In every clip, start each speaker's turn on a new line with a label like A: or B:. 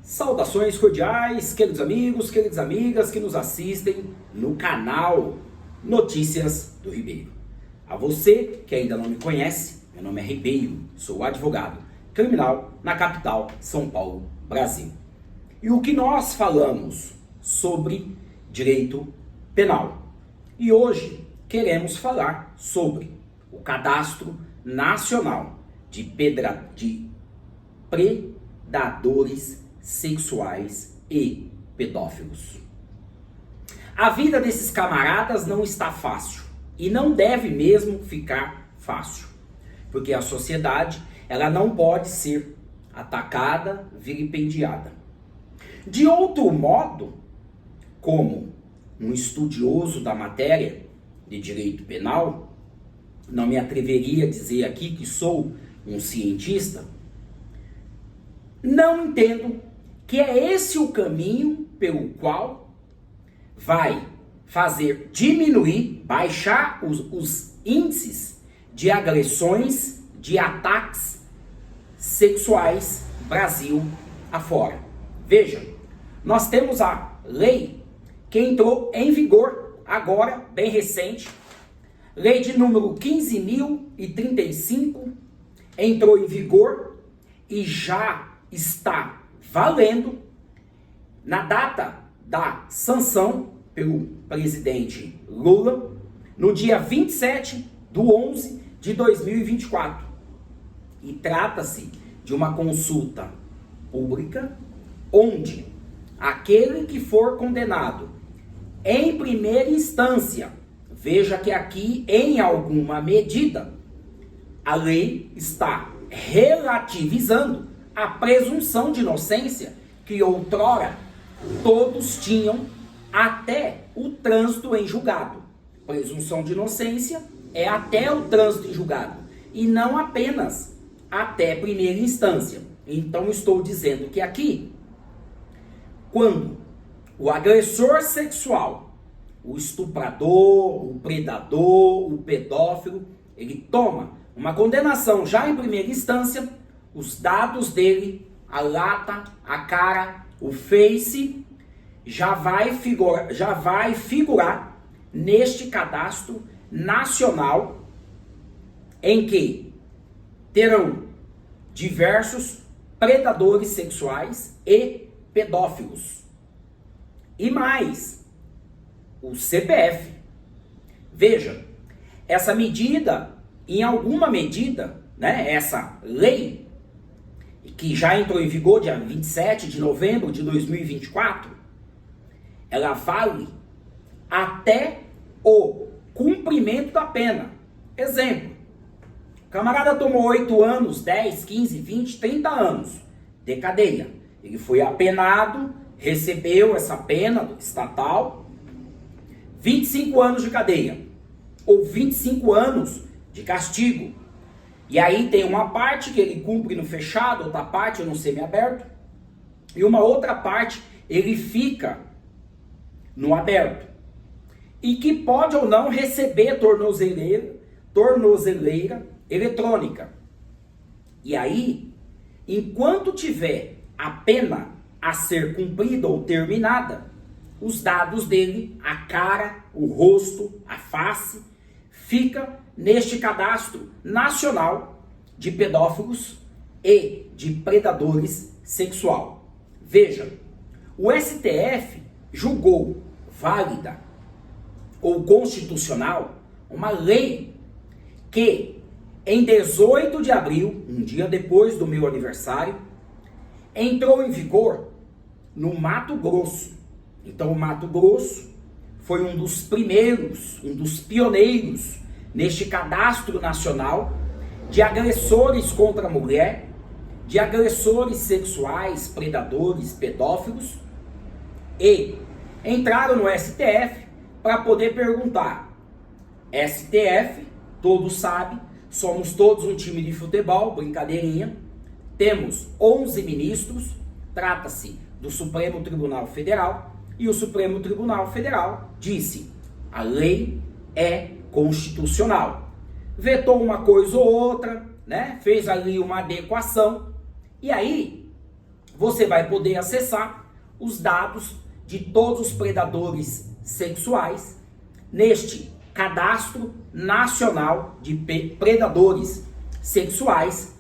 A: Saudações cordiais, queridos amigos, queridas amigas que nos assistem no canal Notícias do Ribeiro. A você que ainda não me conhece, meu nome é Ribeiro, sou advogado criminal na capital São Paulo, Brasil. E o que nós falamos sobre direito penal. E hoje queremos falar sobre o Cadastro Nacional de Predadores Sexuais e Pedófilos. A vida desses camaradas não está fácil e não deve mesmo ficar fácil, porque a sociedade ela não pode ser atacada, vilipendiada. De outro modo, como um estudioso da matéria de direito penal, não me atreveria a dizer aqui que sou um cientista, não entendo que é esse o caminho pelo qual vai fazer diminuir, baixar os índices de agressões, de ataques sexuais Brasil afora. Veja, nós temos a lei que entrou em vigor agora, bem recente, lei de número 15.035, entrou em vigor e já está valendo na data da sanção pelo presidente Lula, no dia 27/11/2024. E trata-se de uma consulta pública onde aquele que for condenado em primeira instância, veja que aqui em alguma medida a lei está relativizando a presunção de inocência que outrora todos tinham até o trânsito em julgado. Presunção de inocência é até o trânsito em julgado e não apenas até primeira instância. Então estou dizendo que aqui, quando o agressor sexual, o estuprador, o predador, o pedófilo, ele toma uma condenação já em primeira instância, os dados dele, a lata, a cara, o face, já vai figurar neste cadastro nacional em que terão diversos predadores sexuais e pedófilos. E mais, o CPF. Veja, essa medida, em alguma medida, né, essa lei, que já entrou em vigor dia 27/11/2024, ela vale até o cumprimento da pena. Exemplo, o camarada tomou 8 anos, 10, 15, 20, 30 anos de cadeia. Ele foi apenado, recebeu essa pena estatal, 25 anos de cadeia, ou 25 anos de castigo. E aí tem uma parte que ele cumpre no fechado, outra parte no semiaberto, e uma outra parte ele fica no aberto. E que pode ou não receber tornozeleira eletrônica. E aí, enquanto tiver a pena a ser cumprida ou terminada, os dados dele, a cara, o rosto, a face, fica neste cadastro nacional de pedófilos e de predadores sexual. Veja, o STF julgou válida ou constitucional uma lei que em 18 de abril, um dia depois do meu aniversário, entrou em vigor no Mato Grosso. Então o Mato Grosso foi um dos primeiros, um dos pioneiros neste cadastro nacional de agressores contra a mulher, de agressores sexuais, predadores, pedófilos, e entraram no STF para poder perguntar. STF, todos sabem, somos todos um time de futebol, brincadeirinha, temos 11 ministros, trata-se do Supremo Tribunal Federal, e o Supremo Tribunal Federal disse: a lei é constitucional. Vetou uma coisa ou outra, né? Fez ali uma adequação. E aí, você vai poder acessar os dados de todos os predadores sexuais neste Cadastro Nacional de Predadores Sexuais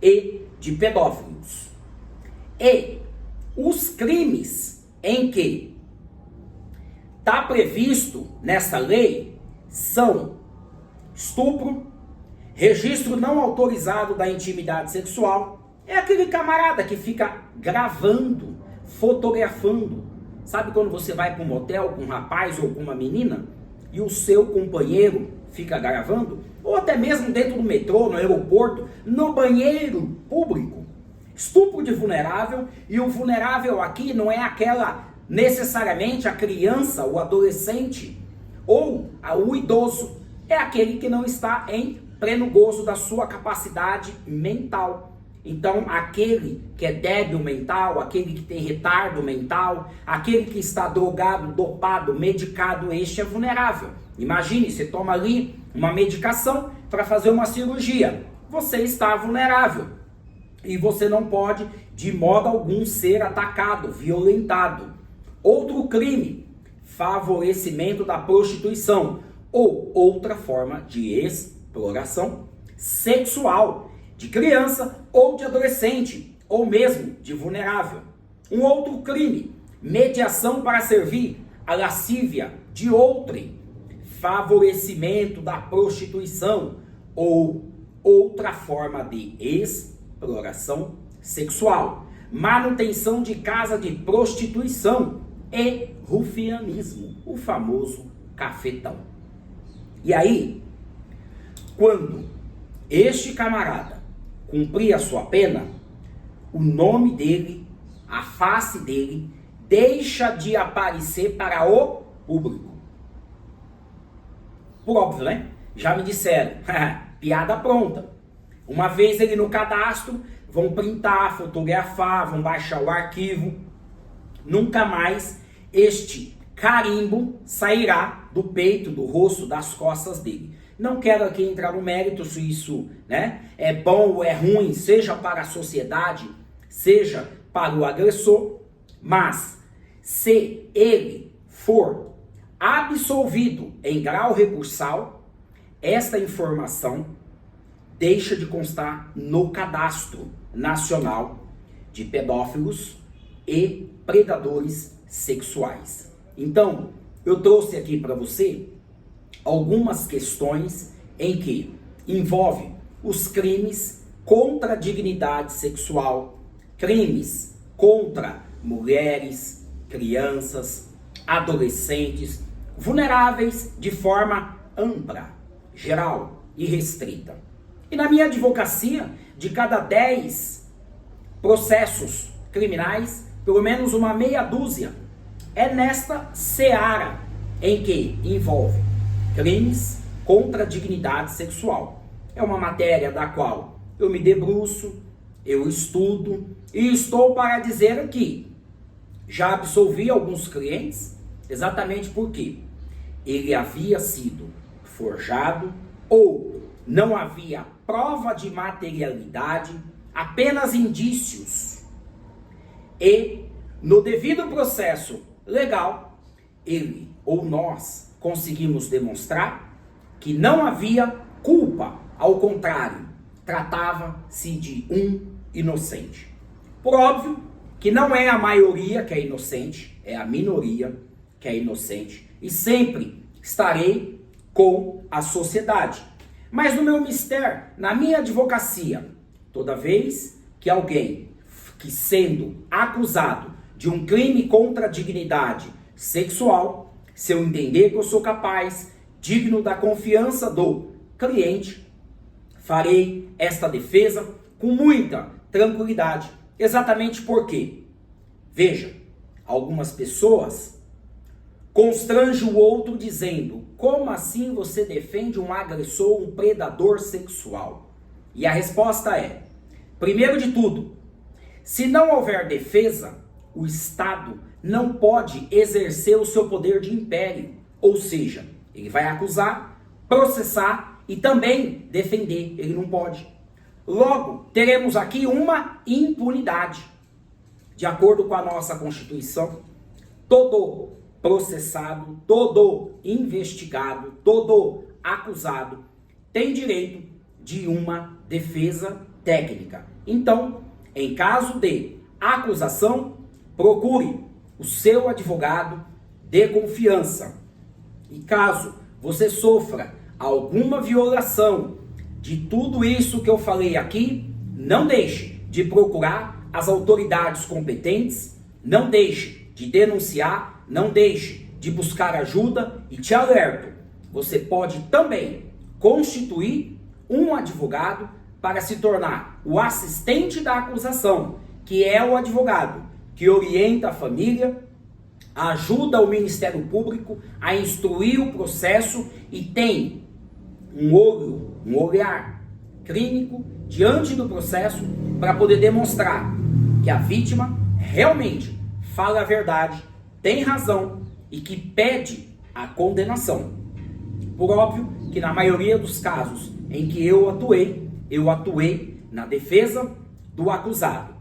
A: e de Pedófilos. E os crimes em que está previsto nessa lei são estupro, registro não autorizado da intimidade sexual. É aquele camarada que fica gravando, fotografando. Sabe quando você vai para um motel com um rapaz ou com uma menina e o seu companheiro fica gravando? Ou até mesmo dentro do metrô, no aeroporto, no banheiro público. Estupro de vulnerável, e o vulnerável aqui não é aquela necessariamente a criança, o adolescente ou o idoso. É aquele que não está em pleno gozo da sua capacidade mental. Então, aquele que é débil mental, aquele que tem retardo mental, aquele que está drogado, dopado, medicado, este é vulnerável. Imagine, você toma ali uma medicação para fazer uma cirurgia. Você está vulnerável. E você não pode, de modo algum, ser atacado, violentado. Outro crime, favorecimento da prostituição ou outra forma de exploração sexual de criança ou de adolescente, ou mesmo de vulnerável. Um outro crime, mediação para servir a lascívia de outrem, favorecimento da prostituição ou outra forma de exploração sexual, manutenção de casa de prostituição e rufianismo, o famoso cafetão. E aí, quando este camarada cumprir a sua pena, o nome dele, a face dele, deixa de aparecer para o público. Por óbvio, né? Já me disseram, piada pronta. Uma vez ele no cadastro, vão printar, fotografar, vão baixar o arquivo. Nunca mais este carimbo sairá do peito, do rosto, das costas dele. Não quero aqui entrar no mérito se isso, né, é bom ou é ruim, seja para a sociedade, seja para o agressor, mas se ele for absolvido em grau recursal, esta informação deixa de constar no Cadastro Nacional de Pedófilos e Predadores Sexuais. Então, eu trouxe aqui para você algumas questões em que envolve os crimes contra a dignidade sexual, crimes contra mulheres, crianças, adolescentes, vulneráveis de forma ampla, geral e restrita. E na minha advocacia, de cada 10 processos criminais, pelo menos uma meia dúzia é nesta seara em que envolve crimes contra a dignidade sexual. É uma matéria da qual eu me debruço, eu estudo e estou para dizer aqui, já absolvi alguns clientes, exatamente porque ele havia sido forjado ou não havia prova de materialidade, apenas indícios. E no devido processo legal, ele ou nós conseguimos demonstrar que não havia culpa, ao contrário, tratava-se de um inocente. Por óbvio que não é a maioria que é inocente, é a minoria que é inocente, e sempre estarei com a sociedade. Mas no meu mistério, na minha advocacia, toda vez que alguém que sendo acusado de um crime contra a dignidade sexual, se eu entender que eu sou capaz, digno da confiança do cliente, farei esta defesa com muita tranquilidade. Exatamente porque, veja, algumas pessoas constrangem o outro dizendo: como assim você defende um agressor, um predador sexual? E a resposta é, primeiro de tudo, se não houver defesa, o Estado não pode exercer o seu poder de império. Ou seja, ele vai acusar, processar e também defender. Ele não pode. Logo, teremos aqui uma impunidade. de acordo com a nossa Constituição, todo processado, todo investigado, todo acusado tem direito de uma defesa técnica. Então, em caso de acusação, procure o seu advogado de confiança. E caso você sofra alguma violação de tudo isso que eu falei aqui, não deixe de procurar as autoridades competentes, não deixe de denunciar, não deixe de buscar ajuda e te alerto, você pode também constituir um advogado para se tornar o assistente da acusação, que é o advogado que orienta a família, ajuda o Ministério Público a instruir o processo e tem um olhar clínico diante do processo para poder demonstrar que a vítima realmente fala a verdade, tem razão e que pede a condenação. Por óbvio que na maioria dos casos em que eu atuei na defesa do acusado.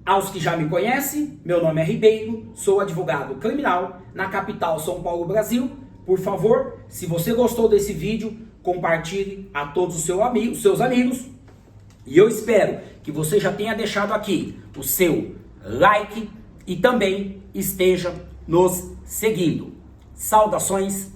A: Aos que já me conhecem, meu nome é Ribeiro, sou advogado criminal na capital São Paulo, Brasil. Por favor, se você gostou desse vídeo, compartilhe a todos os seus amigos. E eu espero que você já tenha deixado aqui o seu like e também esteja nos seguindo. Saudações